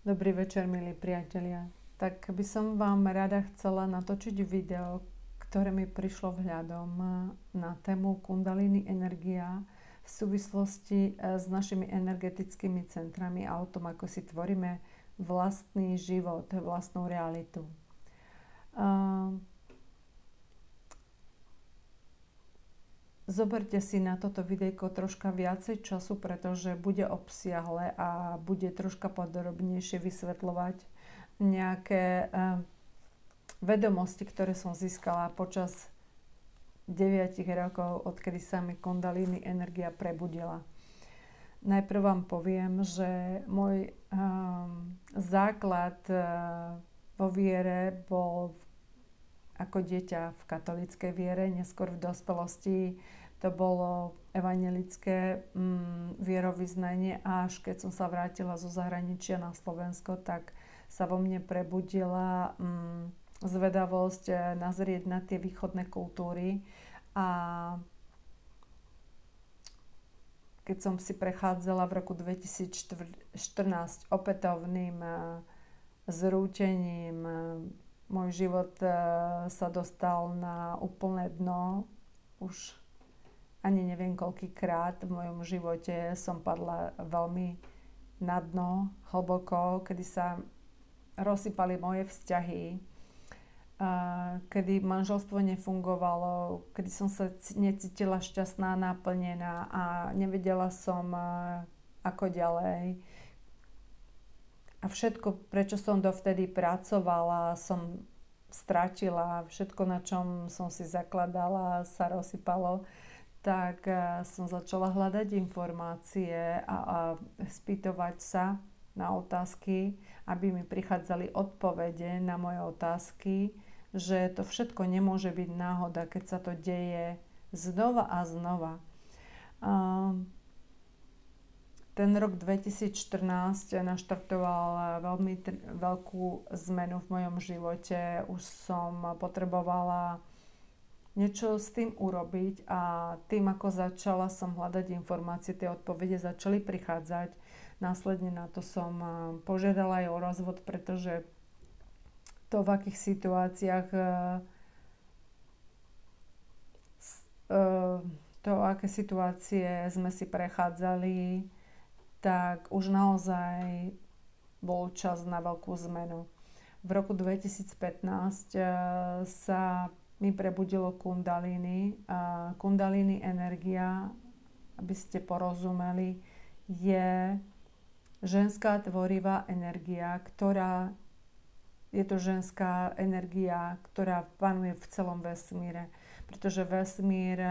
Dobrý večer, milí priatelia. Tak by som vám rada chcela natočiť video, ktoré mi prišlo vhľadom na tému Kundalini energia v súvislosti s našimi energetickými centrami a o tom, ako si tvoríme vlastný život, vlastnú realitu. Zoberte si na toto videjko troška viacej času, pretože bude obsiahle a bude troška podrobnejšie vysvetľovať nejaké vedomosti, ktoré som získala počas 9 rokov, odkedy sa mi Kundalini energia prebudila. Najprv vám poviem, že môj základ vo viere bol ako dieťa v katolíckej viere, neskôr v dospelosti to bolo evanjelické vierovyznanie, až keď som sa vrátila zo zahraničia na Slovensko, tak sa vo mne prebudila zvedavosť nazrieť na tie východné kultúry. A keď som si prechádzala v roku 2014 opätovným zrútením, môj život sa dostal na úplné dno. Už ani neviem koľkýkrát v mojom živote som padla veľmi na dno, hlboko, kedy sa rozsypali moje vzťahy, kedy manželstvo nefungovalo, kedy som sa necítila šťastná, naplnená a nevedela som, ako ďalej. A všetko, prečo som dovtedy pracovala, som stratila. Všetko, na čom som si zakladala, sa rozsypalo. Tak som začala hľadať informácie a spýtovať sa na otázky, aby mi prichádzali odpovede na moje otázky, že to všetko nemôže byť náhoda, keď sa to deje znova a znova. Ten rok 2014 naštartoval veľmi veľkú zmenu v mojom živote. Už som potrebovala niečo s tým urobiť a tým, ako začala som hľadať informácie, tie odpovede začali prichádzať. Následne na to som požiadala aj o rozvod, pretože to, v akých situáciách aké situácie sme si prechádzali, tak už naozaj bol čas na veľkú zmenu. V roku 2015 sa mi prebudilo Kundalini. Kundalini energia, aby ste porozumeli, je ženská tvorivá energia, je to ženská energia, ktorá panuje v celom vesmíre. Pretože vesmír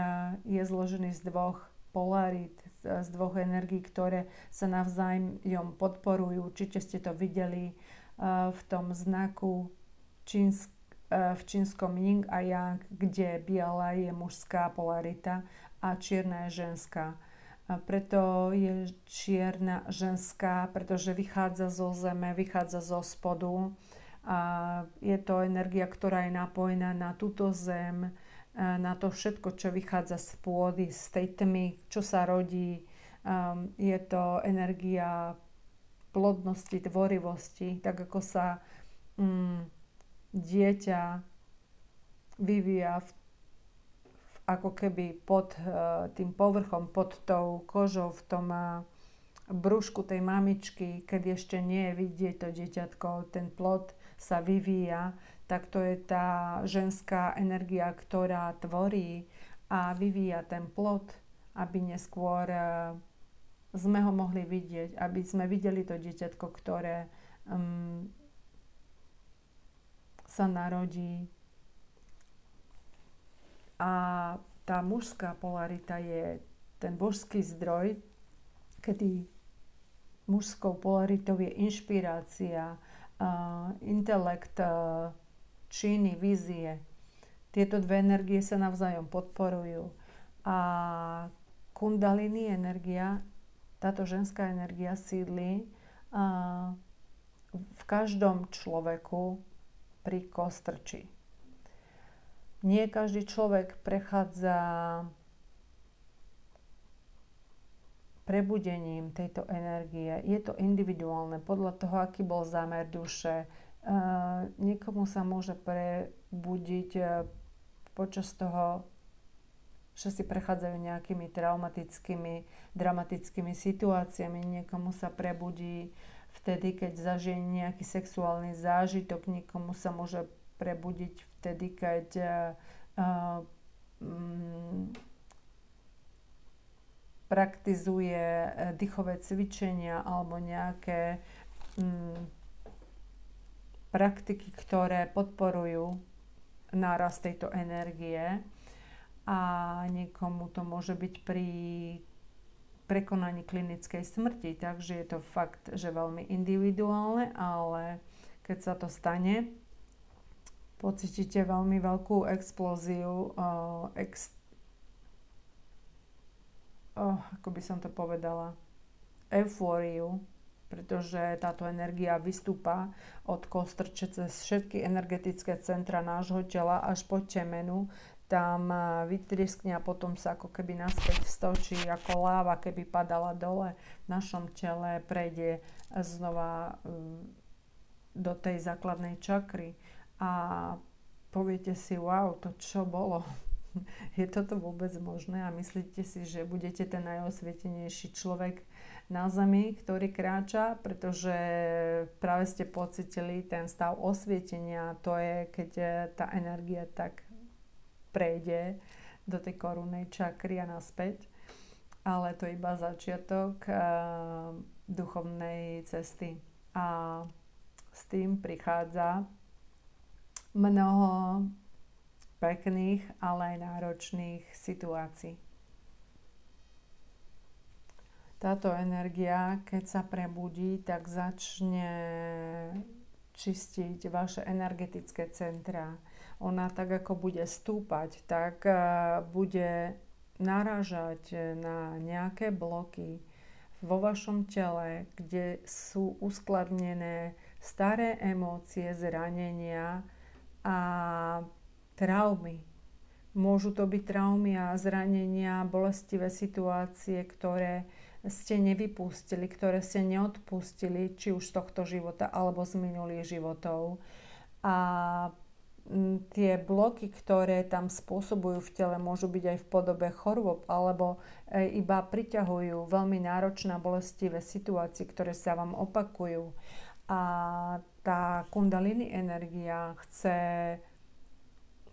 je zložený z dvoch polarít, z dvoch energií, ktoré sa navzájom podporujú. Určite ste to videli v tom znaku v čínskom Yin a Yang, kde biela je mužská polarita a čierna je ženská. A preto je čierna ženská, pretože vychádza zo zeme, vychádza zo spodu. A je to energia, ktorá je napojená na túto zem, na to všetko, čo vychádza z pôdy, z tej tmy, čo sa rodí. Je to energia plodnosti, tvorivosti, tak ako sa dieťa vyvíja ako keby pod tým povrchom, pod tou kožou, v tom brúšku tej mamičky, keď ešte nie je vidieť to dieťatko, ten plod sa vyvíja, tak to je tá ženská energia, ktorá tvorí a vyvíja ten plod, aby neskôr sme ho mohli vidieť, aby sme videli to dieťatko, ktoré sa narodí. A tá mužská polarita je ten božský zdroj, kedy mužskou polaritou je inšpirácia, intelekt, činy, vízie. Tieto dve energie sa navzájom podporujú. A Kundalini energia, táto ženská energia sídli v každom človeku pri kostrči. Nie každý človek prechádza prebudením tejto energie. Je to individuálne, podľa toho, aký bol zámer duše. Niekomu sa môže prebudiť počas toho, že si prechádzajú nejakými dramatickými situáciami. Niekomu sa prebudí vtedy, keď zažije nejaký sexuálny zážitok. Niekomu sa môže prebudiť vtedy, keď praktizuje dýchové cvičenia alebo nejaké praktiky, ktoré podporujú nárast tejto energie. A niekomu to môže byť pri prekonaní klinickej smrti. Takže je to fakt, že veľmi individuálne, ale keď sa to stane, pocítite veľmi veľkú explóziu, ako by som to povedala, eufóriu, pretože táto energia vystúpa od kostrče cez všetky energetické centra nášho tela až po temenu. Tam vytrieskne a potom sa ako keby naspäť stočí ako láva, keby padala dole v našom tele, prejde znova do tej základnej čakry a poviete si, wow, to čo bolo? Je toto vôbec možné? A myslíte si, že budete ten najosvietenejší človek na Zemi, ktorý kráča, pretože práve ste pocitili ten stav osvietenia. To je, keď tá energia tak prejde do tej korunnej čakry a naspäť. Ale to je iba začiatok duchovnej cesty. A s tým prichádza mnoho pekných, ale aj náročných situácií. Táto energia, keď sa prebudí, tak začne čistiť vaše energetické centrá. Ona tak ako bude stúpať, tak bude narážať na nejaké bloky vo vašom tele, kde sú uskladnené staré emócie, zranenia a traumy. Môžu to byť traumy a zranenia, bolestivé situácie, ktoré ste nevypustili, ktoré ste neodpustili, či už z tohto života alebo z minulých životov. A tie bloky, ktoré tam spôsobujú v tele, môžu byť aj v podobe chorôb alebo iba priťahujú veľmi náročné a bolestivé situácie, ktoré sa vám opakujú. A tá kundalini energia chce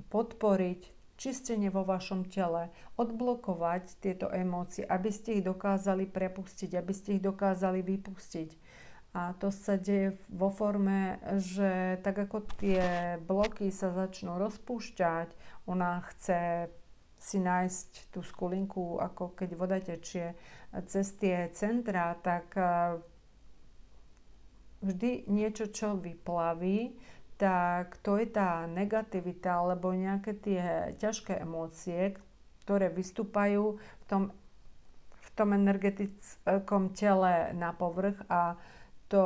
podporiť čistenie vo vašom tele, odblokovať tieto emócie, aby ste ich dokázali prepustiť, aby ste ich dokázali vypustiť. A to sa deje vo forme, že tak ako tie bloky sa začnú rozpúšťať, ona chce si nájsť tú skulinku, ako keď voda tečie cez tie centrá, tak vždy niečo, čo vyplaví, tak to je tá negativita alebo nejaké tie ťažké emócie, ktoré vystúpajú v tom energetickom tele na povrch a to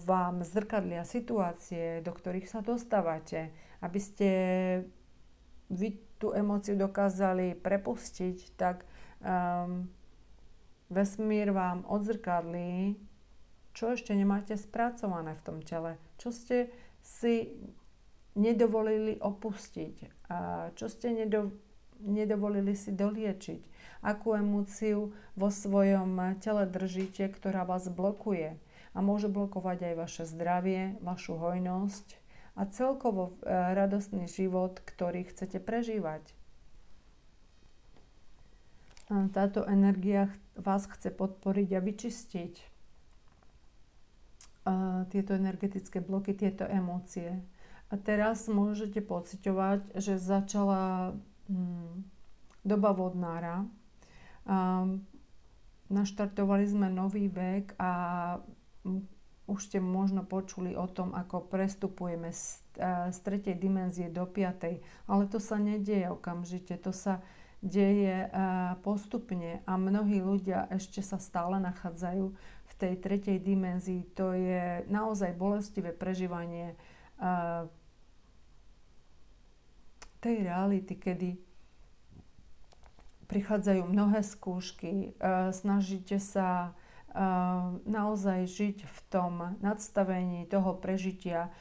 vám zrkadlia situácie, do ktorých sa dostávate, aby ste vy tú emóciu dokázali prepustiť, tak vesmír vám odzrkadlí, čo ešte nemáte spracované v tom tele, čo ste si nedovolili opustiť, a čo ste nedovolili si doliečiť, akú emóciu vo svojom tele držíte, ktorá vás blokuje. A môže blokovať aj vaše zdravie, vašu hojnosť a celkovo radostný život, ktorý chcete prežívať. Táto energia vás chce podporiť a vyčistiť tieto energetické bloky, tieto emócie. A teraz môžete pociťovať, že začala doba vodnára. Naštartovali sme nový vek a už ste možno počuli o tom, ako prestupujeme z 3. dimenzie do 5. Ale to sa nedieje okamžite, to sa deje postupne a mnohí ľudia ešte sa stále nachádzajú v tej 3. dimenzii. To je naozaj bolestivé prežívanie tej reality, kedy prichádzajú mnohé skúšky, snažíte sa naozaj žiť v tom nadstavení toho prežitia,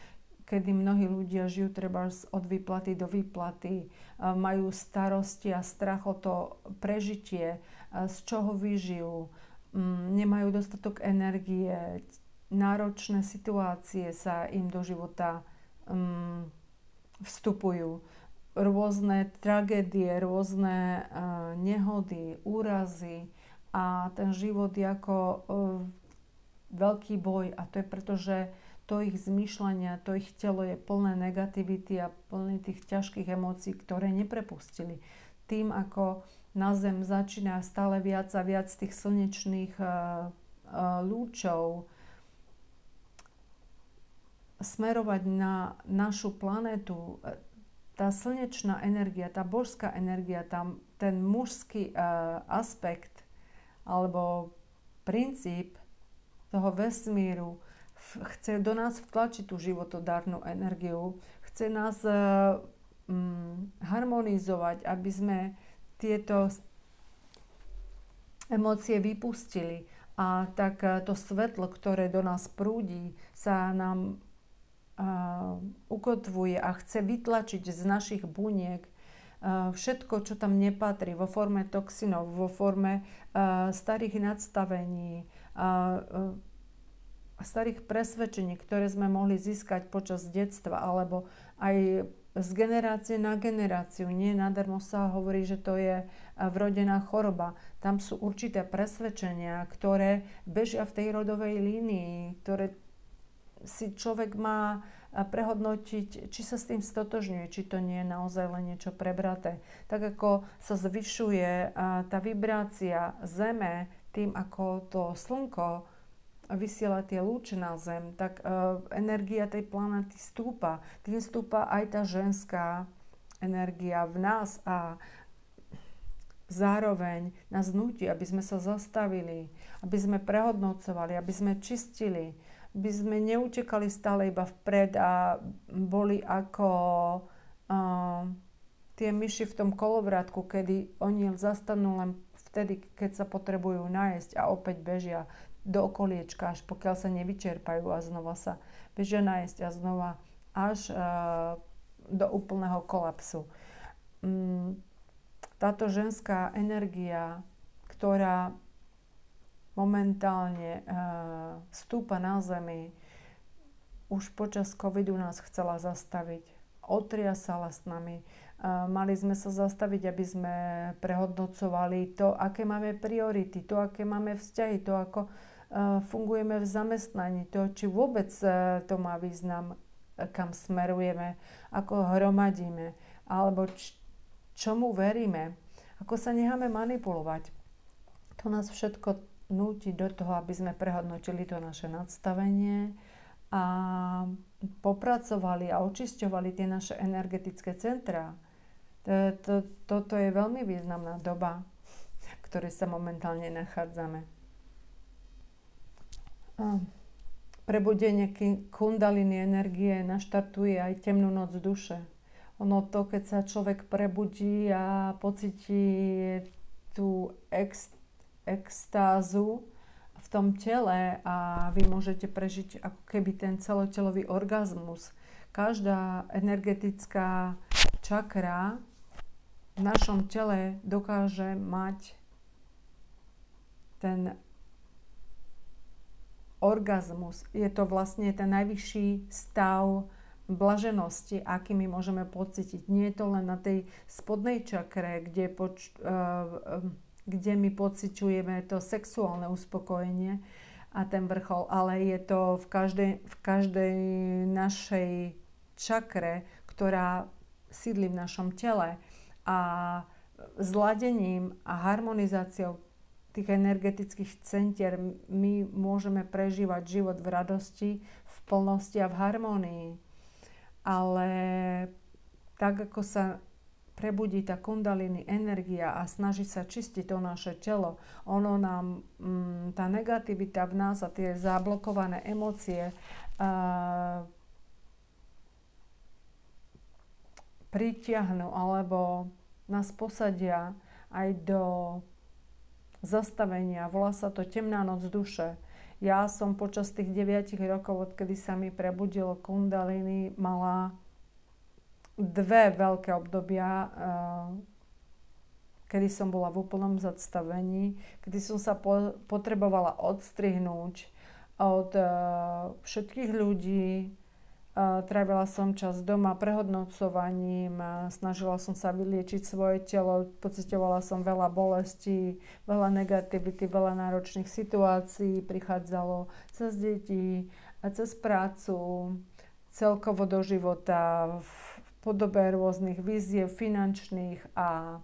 kedy mnohí ľudia žijú treba od výplaty do výplaty, majú starosti a strach o to prežitie, z čoho vyžijú, nemajú dostatok energie, náročné situácie sa im do života vstupujú. Rôzne tragédie, rôzne nehody, úrazy a ten život je ako veľký boj. A to je preto, že to ich zmýšľania, to ich telo je plné negativity a plné tých ťažkých emócií, ktoré neprepustili. Tým, ako na Zem začína stále viac a viac tých slnečných lúčov smerovať na našu planetu, tá slnečná energia, tá božská energia, tam ten mužský aspekt alebo princíp toho vesmíru chce do nás vtlačiť tú životodárnu energiu, chce nás harmonizovať, aby sme tieto emócie vypustili. A tak to svetlo, ktoré do nás prúdi, sa nám ukotvuje a chce vytlačiť z našich buniek všetko, čo tam nepatrí, vo forme toxinov, vo forme starých nadstavení, starých presvedčení, ktoré sme mohli získať počas detstva, alebo aj z generácie na generáciu. Nie nadarmo sa hovorí, že to je vrodená choroba. Tam sú určité presvedčenia, ktoré bežia v tej rodovej línii, ktoré si človek má prehodnotiť, či sa s tým stotožňuje, či to nie je naozaj len niečo prebraté. Tak ako sa zvyšuje tá vibrácia Zeme tým, ako to Slnko vysiela tie lúče na Zem, tak energia tej planety stúpa. Tým stúpa aj tá ženská energia v nás a zároveň nás nutí, aby sme sa zastavili, aby sme prehodnocovali, aby sme čistili, aby sme neutekali stále iba vpred a boli ako tie myši v tom kolovrátku, kedy oni zastanú len vtedy, keď sa potrebujú nájsť a opäť bežia do okoliečka, až pokiaľ sa nevyčerpajú a znova sa bežia nájsť a znova až do úplného kolapsu. Táto ženská energia, ktorá momentálne stúpa na Zemi, už počas covidu nás chcela zastaviť. Otriasala s nami. Mali sme sa zastaviť, aby sme prehodnocovali to, aké máme priority, to, aké máme vzťahy, to, ako fungujeme v zamestnaní, to, či vôbec to má význam, kam smerujeme, ako hromadíme, alebo čomu veríme, ako sa necháme manipulovať. To nás všetko núti do toho, aby sme prehodnotili to naše nadstavenie a popracovali a očisťovali tie naše energetické centrá. Toto je veľmi významná doba, v ktorej sa momentálne nachádzame. Prebudenie kundalini energie naštartuje aj temnú noc duše. Ono to, keď sa človek prebudí a pocíti tú extázu v tom tele a vy môžete prežiť ako keby ten celotelový orgazmus. Každá energetická čakra v našom tele dokáže mať ten orgazmus. Je to vlastne ten najvyšší stav blaženosti, aký my môžeme pocítiť. Nie je to len na tej spodnej čakre, kde my pociťujeme to sexuálne uspokojenie a ten vrchol, ale je to v každej našej čakre, ktorá sídli v našom tele. A zladením a harmonizáciou tých energetických centier my môžeme prežívať život v radosti, v plnosti a v harmonii. Ale tak, ako sa prebudí tá kundalini energia a snaží sa čistiť to naše telo, ono nám, tá negativita v nás a tie zablokované emócie pritiahnu alebo nás posadia aj do zastavenia. Volá sa to temná noc duše. Ja som počas tých 9 rokov, odkedy sa mi prebudilo kundalini, mala dve veľké obdobia, kedy som bola v úplnom zastavení, kedy som sa potrebovala odstrihnúť od všetkých ľudí. Trávila som čas doma prehodnocovaním, snažila som sa vyliečiť svoje telo, pociťovala som veľa bolestí, veľa negativity, veľa náročných situácií, prichádzalo cez deti, cez prácu, celkovo do života v podobe rôznych víziev finančných a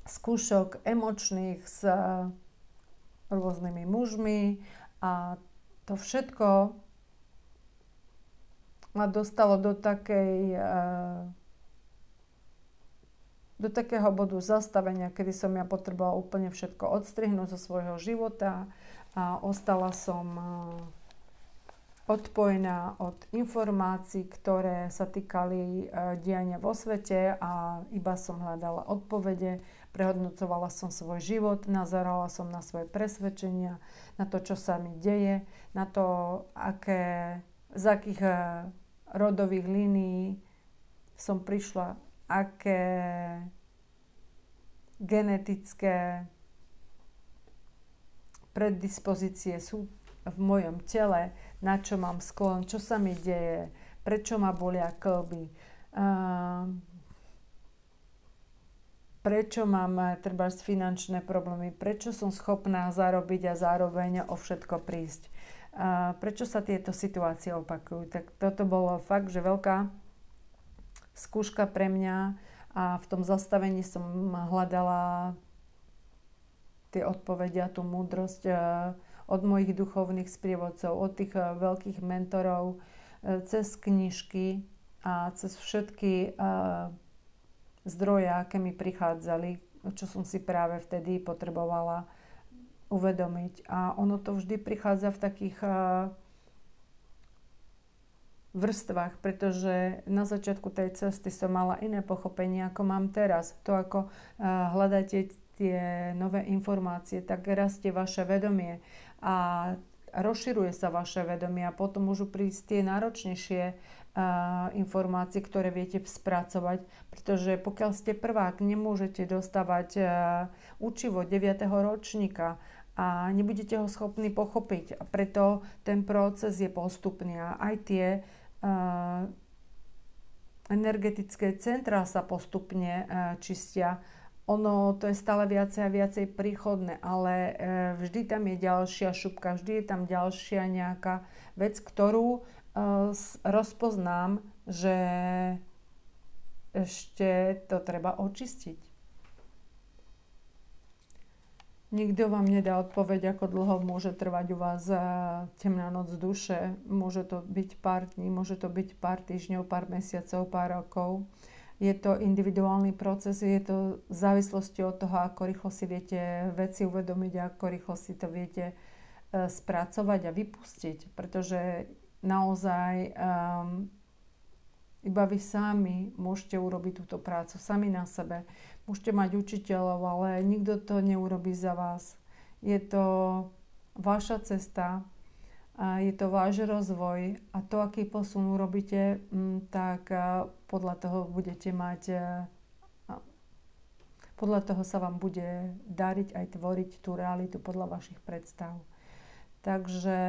skúšok emočných s rôznymi mužmi a to všetko ma dostalo do takého bodu zastavenia, kedy som ja potrebovala úplne všetko odstrihnúť zo svojho života a ostala som odpojená od informácií, ktoré sa týkali diania vo svete a iba som hľadala odpovede, prehodnocovala som svoj život, nazerala som na svoje presvedčenia, na to, čo sa mi deje, na to, z akých rodových línií som prišla, aké genetické predispozície sú v mojom tele, na čo mám sklon, čo sa mi deje, prečo ma bolia kĺby, prečo mám trebárs finančné problémy, prečo som schopná zarobiť a zároveň o všetko prísť. Prečo sa tieto situácie opakujú. Tak toto bolo fakt, že veľká skúška pre mňa a v tom zastavení som hľadala tie odpovede a tú múdrosť od mojich duchovných sprievodcov, od tých veľkých mentorov, cez knižky a cez všetky zdroje, aké mi prichádzali, čo som si práve vtedy potrebovala uvedomiť. A ono to vždy prichádza v takých vrstvách, pretože na začiatku tej cesty som mala iné pochopenie, ako mám teraz. To, ako hľadáte tie nové informácie, tak rastie vaše vedomie a rozširuje sa vaše vedomie a potom môžu prísť tie náročnejšie informácie, ktoré viete spracovať, pretože pokiaľ ste prvák, nemôžete dostávať učivo 9. ročníka a nebudete ho schopní pochopiť. A preto ten proces je postupný a aj tie energetické centrá sa postupne čistia. Ono to je stále viacej a viacej príchodné, ale vždy tam je ďalšia šupka, vždy je tam ďalšia nejaká vec, ktorú rozpoznám, že ešte to treba očistiť. Nikto vám nedá odpoveď, ako dlho môže trvať u vás temná noc duše. Môže to byť pár dní, môže to byť pár týždňov, pár mesiacov, pár rokov. Je to individuálny proces, je to v závislosti od toho, ako rýchlo si viete veci uvedomiť a ako rýchlo si to viete spracovať a vypustiť. Pretože naozaj iba vy sami môžete urobiť túto prácu, sami na sebe. Môžete mať učiteľov, ale nikto to neurobí za vás. Je to vaša cesta, je to váš rozvoj a to, aký posun urobíte, tak podľa toho budete mať, podľa toho sa vám bude dariť aj tvoriť tú realitu podľa vašich predstav. Takže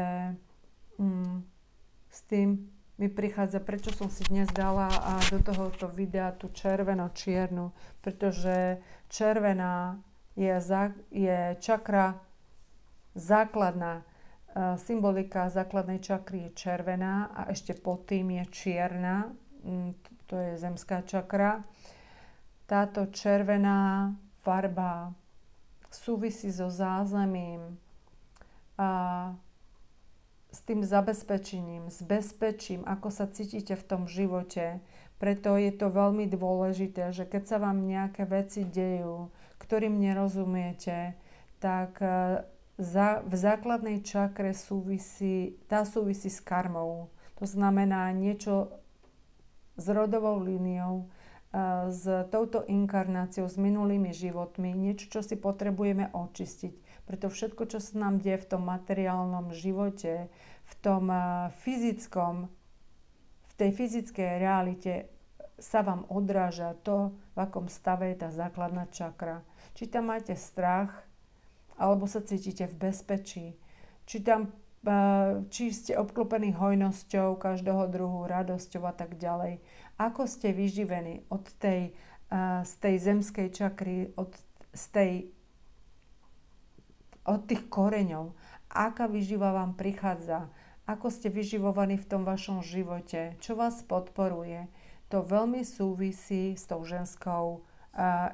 s tým mi prichádza, prečo som si dnes dala do tohoto videa tú červeno-čiernu, pretože červená je čakra základná. Symbolika základnej čakry je červená a ešte pod tým je čierna, to je zemská čakra. Táto červená farba súvisí so zázemím a s tým zabezpečením, s bezpečím, ako sa cítite v tom živote. Preto je to veľmi dôležité, že keď sa vám nejaké veci dejú, ktorým nerozumiete, tak v základnej čakre súvisí s karmou. To znamená niečo s rodovou líniou s touto inkarnáciou, s minulými životmi, niečo, čo si potrebujeme očistiť. Preto všetko, čo sa nám deje v tom materiálnom živote, v tom fyzickom, v tej fyzickej realite sa vám odráža to, v akom stave je tá základná čakra. Či tam máte strach, alebo sa cítite v bezpečí. Či ste obklopení hojnosťou každého druhu, radosťou a tak ďalej. Ako ste vyživení z tej zemskej čakry, od tých koreňov. Aká výživa vám prichádza? Ako ste vyživovaní v tom vašom živote? Čo vás podporuje? To veľmi súvisí s tou ženskou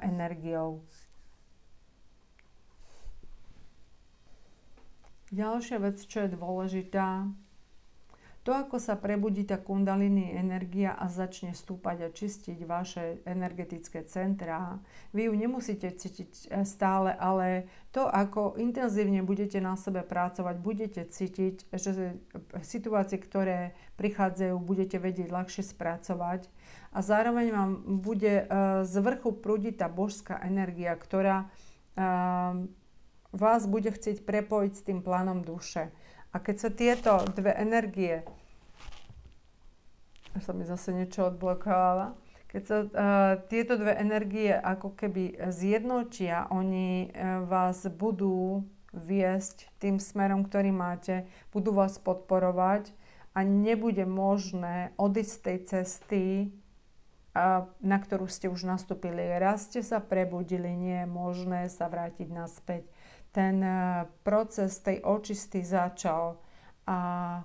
energiou. Ďalšia vec, čo je dôležitá, to, ako sa prebudí tá kundalini energia a začne stúpať a čistiť vaše energetické centrá. Vy ju nemusíte cítiť stále, ale to, ako intenzívne budete na sebe pracovať, budete cítiť, že situácie, ktoré prichádzajú, budete vedieť ľahšie spracovať. A zároveň vám bude z vrchu prúdiť tá božská energia, ktorá vás bude chcieť prepojiť s tým plánom duše. A keď sa tieto dve energie, sa mi zase niečo odblokovala, keď sa tieto dve energie ako keby zjednotia, oni vás budú viesť tým smerom, ktorý máte, budú vás podporovať a nebude možné odísť z tej cesty, na ktorú ste už nastúpili. Raz ste sa prebudili, nie je možné sa vrátiť naspäť. Ten proces tej očisty začal a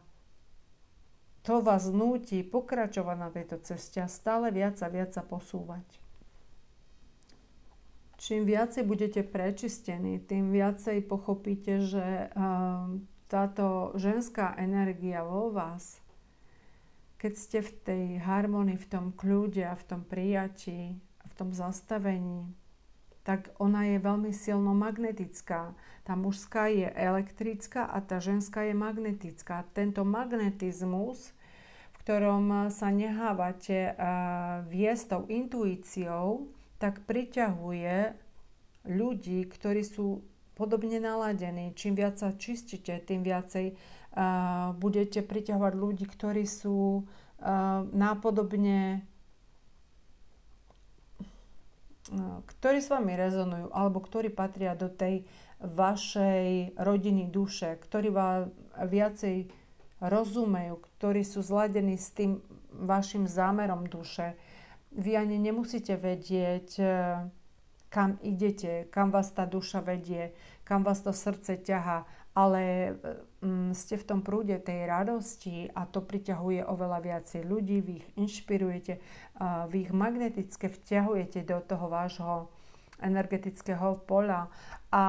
to vás núti pokračovať na tejto ceste a stále viac a viac sa posúvať. Čím viacej budete prečistení, tým viacej pochopíte, že táto ženská energia vo vás, keď ste v tej harmonii, v tom kľude a v tom prijatí a v tom zastavení, tak ona je veľmi silno magnetická. Tá mužská je elektrická a tá ženská je magnetická. Tento magnetizmus, v ktorom sa nehávate viesť tou intuíciou, tak priťahuje ľudí, ktorí sú podobne naladení. Čím viac sa čistíte, tým viacej budete priťahovať ľudí, ktorí sú nápodobne, ktorí s vami rezonujú, alebo ktorí patria do tej vašej rodiny duše, ktorí vám viacej rozumejú, ktorí sú zladení s tým vašim zámerom duše. Vy ani nemusíte vedieť, kam idete, kam vás tá duša vedie, kam vás to srdce ťahá, ale ste v tom prúde tej radosti a to priťahuje oveľa viacej ľudí, vy ich inšpirujete, vy ich magneticky vťahujete do toho vášho energetického poľa. A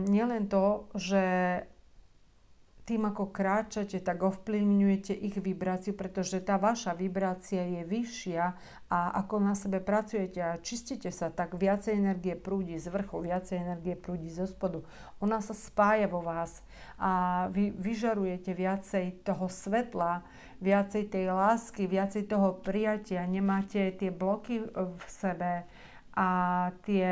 nielen to, že tým, ako kráčate, tak ovplyvňujete ich vibráciu, pretože tá vaša vibrácia je vyššia a ako na sebe pracujete a čistíte sa, tak viacej energie prúdi z vrchu, viacej energie prúdi zo spodu. Ona sa spája vo vás a vy vyžarujete viacej toho svetla, viacej tej lásky, viacej toho prijatia, nemáte tie bloky v sebe a tie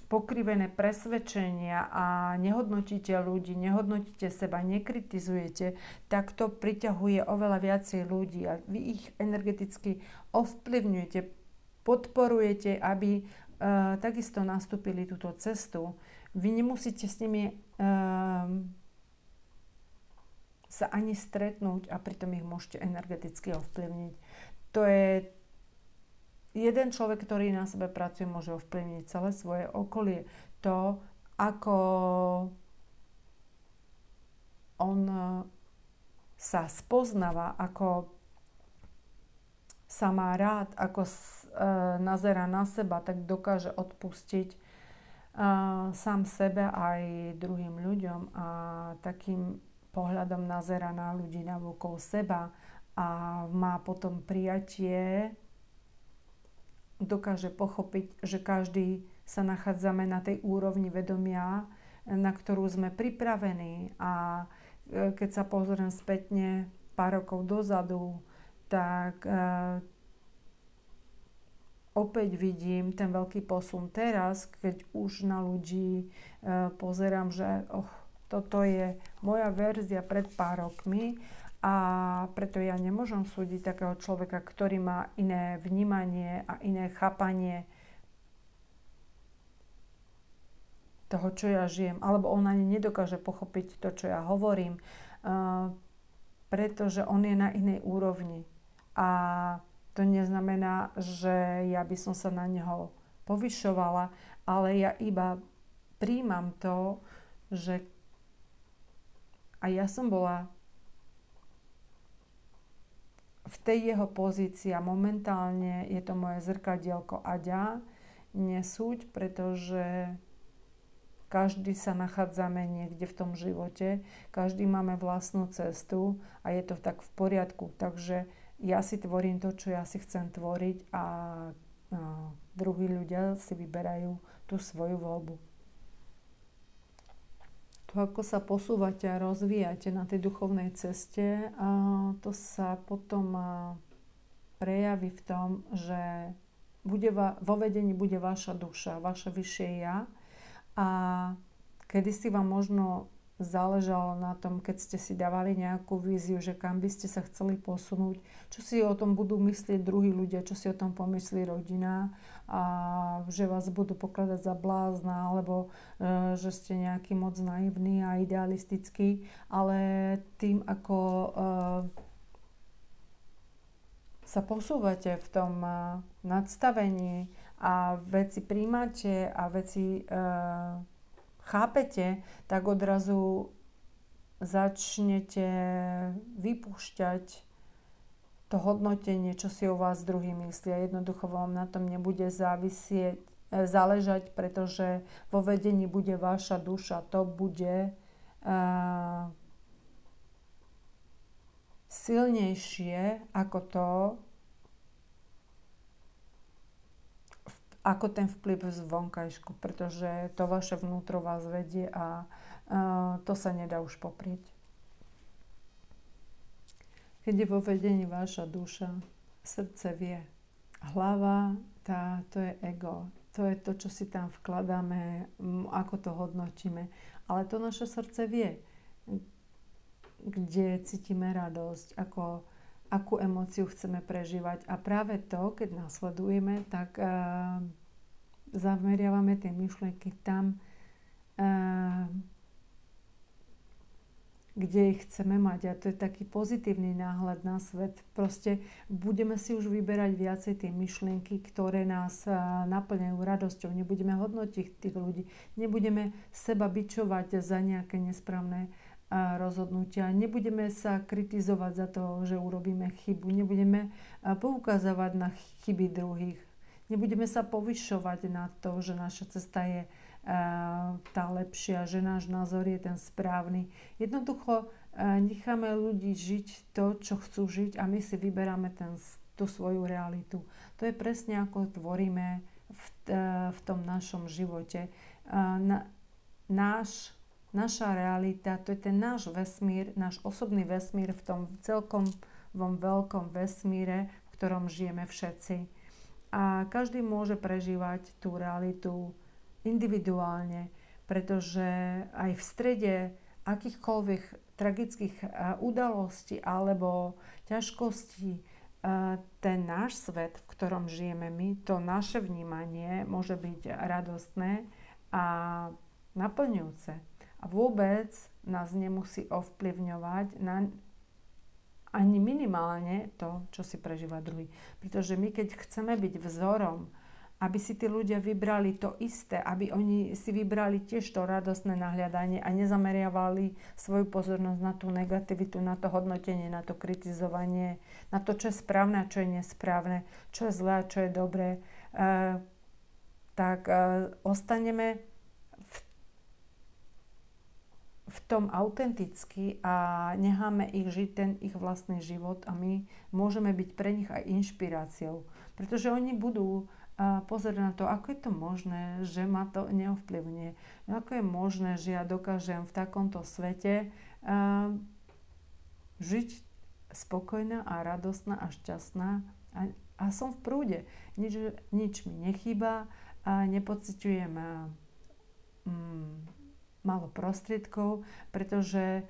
pokrivené presvedčenia a nehodnotíte ľudí, nehodnotíte seba, nekritizujete, tak to priťahuje oveľa viacej ľudí a vy ich energeticky ovplyvňujete, podporujete, aby takisto nastúpili túto cestu. Vy nemusíte s nimi sa ani stretnúť a pritom ich môžete energeticky ovplyvniť. To je jeden človek, ktorý na sebe pracuje, môže ovplyvniť celé svoje okolie. To, ako on sa spoznáva, ako sa má rád, ako nazerá na seba, tak dokáže odpustiť sám sebe aj druhým ľuďom a takým pohľadom nazerá na ľudí navokol seba a má potom prijatie, dokáže pochopiť, že každý sa nachádzame na tej úrovni vedomia, na ktorú sme pripravení. A keď sa pozriem spätne pár rokov dozadu, tak opäť vidím ten veľký posun teraz, keď už na ľudí pozerám, že toto je moja verzia pred pár rokmi a preto ja nemôžem súdiť takého človeka, ktorý má iné vnímanie a iné chápanie toho, čo ja žijem, alebo on ani nedokáže pochopiť to, čo ja hovorím, pretože on je na inej úrovni. A to neznamená, že ja by som sa na neho povyšovala, ale ja iba príjmam to, že a ja som bola v tej jeho pozícii a momentálne je to moje zrkadielko Aďa, nesúď, pretože každý sa nachádzame niekde v tom živote, každý máme vlastnú cestu a je to tak v poriadku. Takže ja si tvorím to, čo ja si chcem tvoriť a druhí ľudia si vyberajú tú svoju voľbu. To, ako sa posúvate a rozvíjate na tej duchovnej ceste, to sa potom prejaví v tom, že vo vedení bude vaša duša, vaše vyššie ja. A kedysi vám možno záležalo na tom, keď ste si dávali nejakú víziu, že kam by ste sa chceli posunúť, čo si o tom budú myslieť druhí ľudia, čo si o tom pomyslí rodina a že vás budú pokladať za blázna alebo že ste nejaký moc naivní a idealistický, ale tým, ako sa posúvate v tom nadstavení a veci príjmate a veci chápete, tak odrazu začnete vypúšťať to hodnotenie, čo si o vás druhý myslia. Jednoducho vám na tom nebude záležať, pretože vo vedení bude vaša duša. To bude silnejšie ako ten vplyv z vonkajšku, pretože to vaše vnútro vás vedie a to sa nedá už poprieť. Keď je vo vedení vaša duša, srdce vie. Hlava, to je ego. To je to, čo si tam vkladáme, ako to hodnotíme. Ale to naše srdce vie, kde cítime radosť, akú emóciu chceme prežívať. A práve to, keď nasledujeme, tak zameriavame tie myšlienky tam, kde ich chceme mať. A to je taký pozitívny náhľad na svet. Proste budeme si už vyberať viacej tie myšlienky, ktoré nás naplňajú radosťou. Nebudeme hodnotiť tých ľudí. Nebudeme seba bičovať za nejaké nesprávne rozhodnutia. Nebudeme sa kritizovať za to, že urobíme chybu. Nebudeme poukazovať na chyby druhých. Nebudeme sa povyšovať na to, že naša cesta je tá lepšia, že náš názor je ten správny. Jednoducho necháme ľudí žiť to, čo chcú žiť a my si vyberáme tú svoju realitu. To je presne ako tvoríme v tom našom živote. Naša realita, to je ten náš vesmír, náš osobný vesmír v tom celkom veľkom vesmíre, v ktorom žijeme všetci. A každý môže prežívať tú realitu individuálne, pretože aj v strede akýchkoľvek tragických udalostí alebo ťažkostí ten náš svet, v ktorom žijeme my, to naše vnímanie môže byť radostné a naplňujúce. A vôbec nás nemusí ovplyvňovať ani minimálne to, čo si prežíva druhý. Pretože my, keď chceme byť vzorom, aby si tí ľudia vybrali to isté, aby oni si vybrali tiež to radostné nahliadanie a nezameriavali svoju pozornosť na tú negativitu, na to hodnotenie, na to kritizovanie, na to, čo je správne a čo je nesprávne, čo je zlé a čo je dobré, tak ostaneme v tom autenticky a necháme ich žiť ten ich vlastný život a my môžeme byť pre nich aj inšpiráciou. Pretože oni budú pozrieť na to, ako je to možné, že ma to neovplyvňuje. Ako je možné, že ja dokážem v takomto svete žiť spokojná a radostná a šťastná a som v prúde. Nič mi nechýba a nepociťujem málo prostriedkov, pretože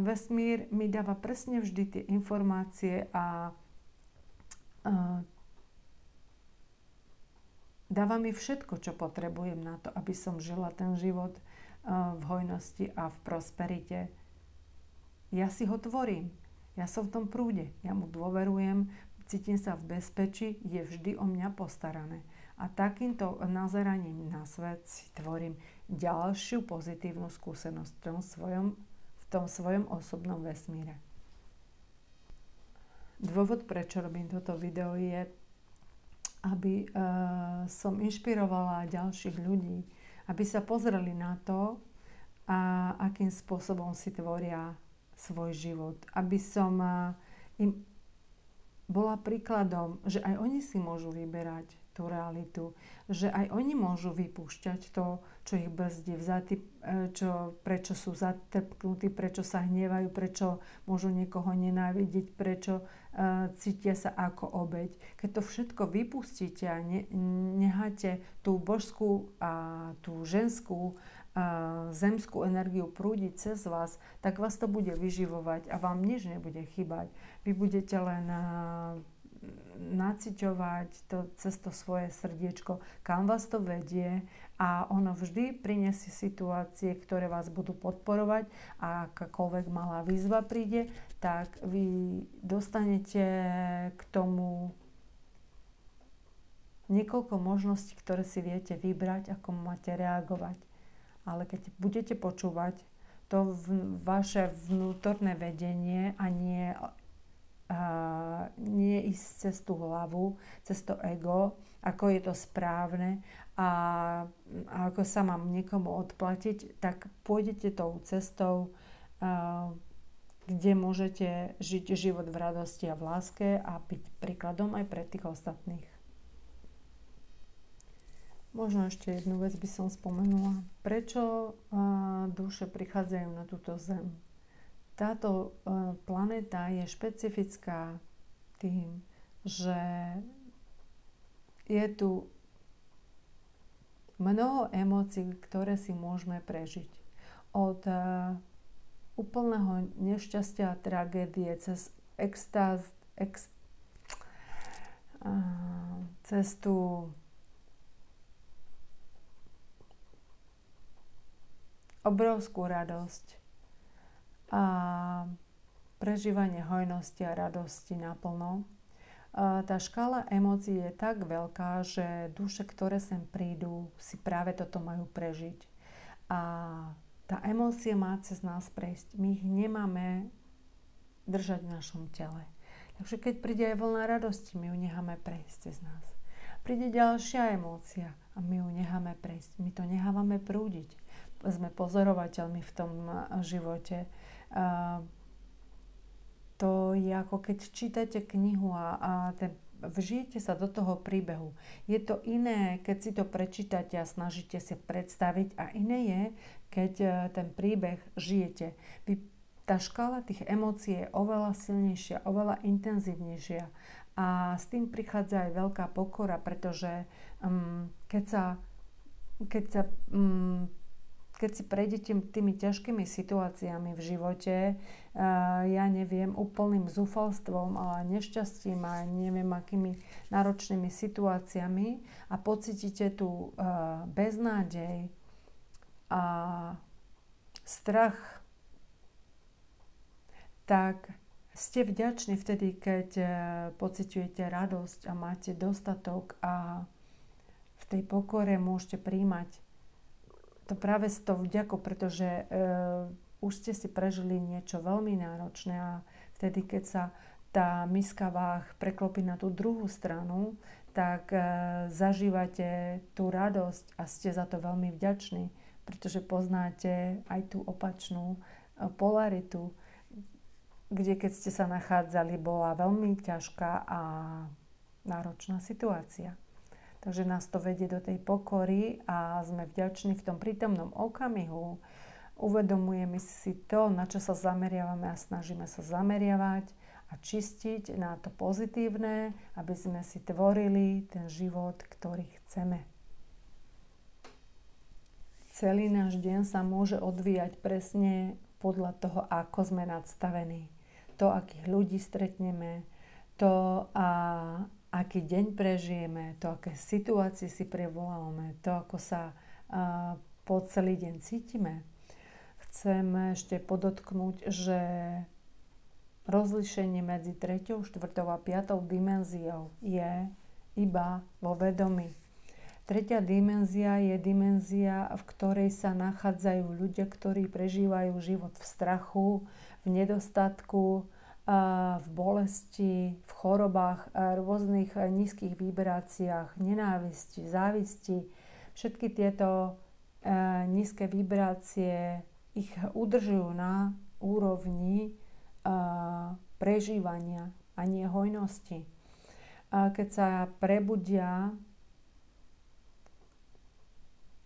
vesmír mi dáva presne vždy tie informácie a dáva mi všetko, čo potrebujem na to, aby som žila ten život v hojnosti a v prosperite. Ja si ho tvorím. Ja som v tom prúde. Ja mu dôverujem, cítim sa v bezpečí, je vždy o mňa postarané. A takýmto nazeraním na svet si tvorím ďalšiu pozitívnu skúsenosť v tom svojom osobnom vesmíre. Dôvod, prečo robím toto video, je, aby som inšpirovala ďalších ľudí, aby sa pozreli na to, akým spôsobom si tvoria svoj život. Aby som im bola príkladom, že aj oni si môžu vyberať tú realitu, že aj oni môžu vypúšťať to, čo ich brzdí, prečo sú zatrpknutí, prečo sa hnevajú, prečo môžu niekoho nenávidieť, prečo cítia sa ako obeť. Keď to všetko vypustíte a necháte tú božskú a tú ženskú zemskú energiu prúdiť cez vás, tak vás to bude vyživovať a vám nič nebude chýbať. Vy budete len naciťovať to cez to svoje srdiečko, kam vás to vedie, a ono vždy prinesie situácie, ktoré vás budú podporovať, a akákoľvek malá výzva príde, tak vy dostanete k tomu niekoľko možností, ktoré si viete vybrať, ako máte reagovať. Ale keď budete počúvať to vaše vnútorné vedenie a nie ísť cez tú hlavu, cez to ego, ako je to správne a ako sa mám niekomu odplatiť, tak pôjdete tou cestou, kde môžete žiť život v radosti a v láske a byť príkladom aj pre tých ostatných. Možno ešte jednu vec by som spomenula. Prečo duše prichádzajú na túto zem? Táto planéta je špecifická tým, že je tu mnoho emócií, ktoré si môžeme prežiť. Od úplného nešťastia a tragédie cez extáz, cez tú obrovskú radosť a prežívanie hojnosti a radosti naplno. Tá škála emócií je tak veľká, že duše, ktoré sem prídu, si práve toto majú prežiť. A tá emócia má cez nás prejsť. My ich nemáme držať v našom tele. Takže keď príde aj vlna radosti, my ju necháme prejsť cez nás. Príde ďalšia emócia a my ju necháme prejsť. My to nechávame prúdiť. Sme pozorovateľmi v tom živote. To je ako keď čítate knihu a vžijete sa do toho príbehu. Je to iné, keď si to prečítate a snažíte si predstaviť, a iné je, keď ten príbeh žijete. Tá škála tých emócií je oveľa silnejšia, oveľa intenzívnejšia. A s tým prichádza aj veľká pokora, pretože keď si prejdete tými ťažkými situáciami v živote, ja neviem, úplným zúfalstvom a nešťastím a neviem akými náročnými situáciami a pocítite tú beznádej a strach, tak ste vďační vtedy, keď pociťujete radosť a máte dostatok a v tej pokore môžete príjmať to práve s tou vďakou, pretože už ste si prežili niečo veľmi náročné a vtedy, keď sa tá miska váh preklopí na tú druhú stranu, tak zažívate tú radosť a ste za to veľmi vďační, pretože poznáte aj tú opačnú polaritu, kde keď ste sa nachádzali, bola veľmi ťažká a náročná situácia. Takže nás to vedie do tej pokory a sme vďační v tom prítomnom okamihu. Uvedomujeme si to, na čo sa zameriavame a snažíme sa zameriavať, a čistiť na to pozitívne, aby sme si tvorili ten život, ktorý chceme. Celý náš deň sa môže odvíjať presne podľa toho, ako sme nadstavení. To, akých ľudí stretneme, to, aký deň prežijeme, to, aké situácie si privoláme, to, ako sa po celý deň cítime. Chcem ešte podotknúť, že rozlíšenie medzi 3., 4. a 5. dimenziou je iba vo vedomí. 3. dimenzia je dimenzia, v ktorej sa nachádzajú ľudia, ktorí prežívajú život v strachu, v nedostatku, v bolesti, v chorobách, rôznych nízkych vibráciách, nenávisti, závisti. Všetky tieto nízke vibrácie ich udržujú na úrovni prežívania a nie hojnosti. Keď sa prebudia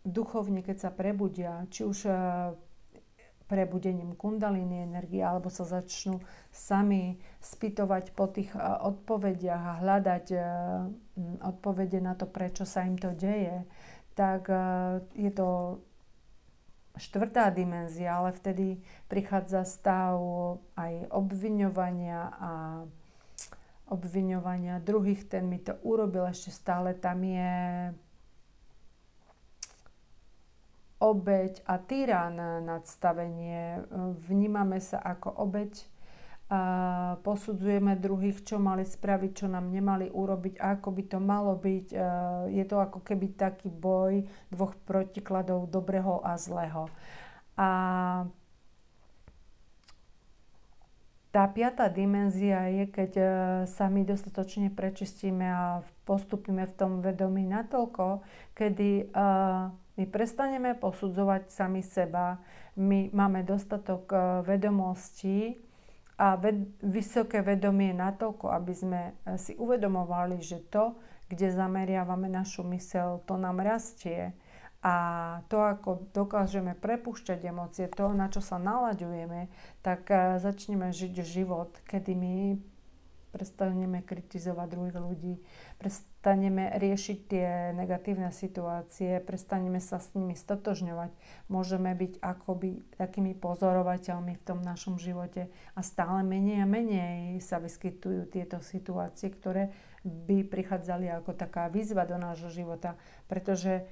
duchovne, keď sa prebudia, či už prebudením kundalíny energie, alebo sa začnú sami spýtovať po tých odpovediach a hľadať odpovede na to, prečo sa im to deje, tak je to 4. dimenzia, ale vtedy prichádza stav aj obviňovania druhých, ten mi to urobil, ešte stále tam je obeť a tyran nadstavenie. Vnímame sa ako obeť, posudzujeme druhých, čo mali spraviť, čo nám nemali urobiť, ako by to malo byť. Je to ako keby taký boj dvoch protikladov, dobrého a zlého. A tá 5. dimenzia je, keď sa my dostatočne prečistíme a postupíme v tom vedomí natoľko, kedy my prestaneme posudzovať sami seba, my máme dostatok vedomostí a vysoké vedomie natoľko, aby sme si uvedomovali, že to, kde zameriavame našu myseľ, to nám rastie. A to, ako dokážeme prepúšťať emócie, to, na čo sa nalaďujeme, tak začneme žiť život, kedy my prestaneme kritizovať druhých ľudí, prestaneme riešiť tie negatívne situácie, prestaneme sa s nimi stotožňovať. Môžeme byť akoby takými pozorovateľmi v tom našom živote a stále menej a menej sa vyskytujú tieto situácie, ktoré by prichádzali ako taká výzva do nášho života, pretože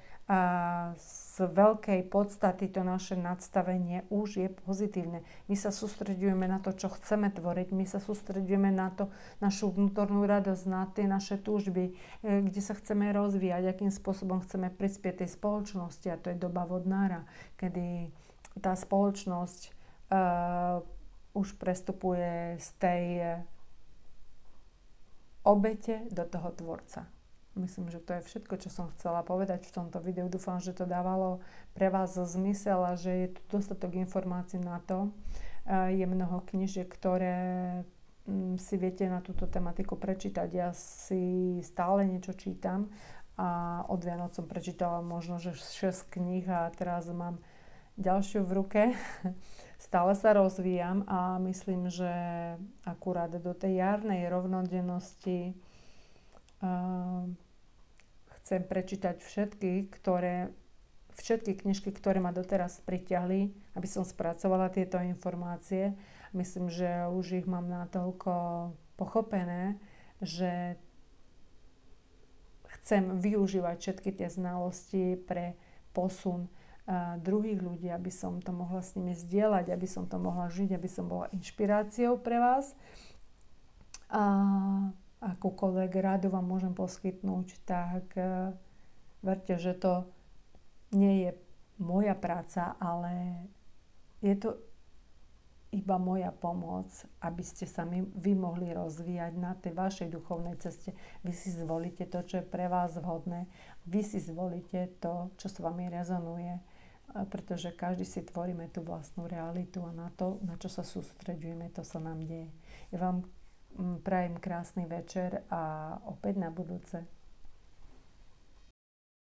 z veľkej podstaty to naše nadstavenie už je pozitívne. My sa sústreďujeme na to, čo chceme tvoriť, my sa sústreďujeme na to, našu vnútornú radosť, na tie naše túžby, kde sa chceme rozvíjať, akým spôsobom chceme prispieť tej spoločnosti, a to je doba vodnára, kedy tá spoločnosť už prestupuje z tej obete do toho tvorca. Myslím, že to je všetko, čo som chcela povedať v tomto videu. Dúfam, že to dávalo pre vás zmysel a že je tu dostatok informácií na to. Je mnoho knížiek, ktoré si viete na túto tematiku prečítať. Ja si stále niečo čítam a od Vianoc som prečítala možno že 6 kníh a teraz mám ďalšiu v ruke. Stále sa rozvíjam a myslím, že akurát do tej jarnej rovnodennosti chcem prečítať všetky knižky, ktoré ma doteraz pritiahli, aby som spracovala tieto informácie. Myslím, že už ich mám natoľko pochopené, že chcem využívať všetky tie znalosti pre posun druhých ľudí, aby som to mohla s nimi zdieľať, aby som to mohla žiť, aby som bola inšpiráciou pre vás. Akúkoľvek radu vám môžem poskytnúť, tak verte, že to nie je moja práca, ale je to iba moja pomoc, aby ste sa vy mohli rozvíjať na tej vašej duchovnej ceste. Vy si zvolíte to, čo je pre vás vhodné. Vy si zvolíte to, čo s vami rezonuje, pretože každý si tvoríme tú vlastnú realitu a na to, na čo sa sústreďujeme, to sa nám deje. Ja vám prajem krásny večer a opäť na budúce.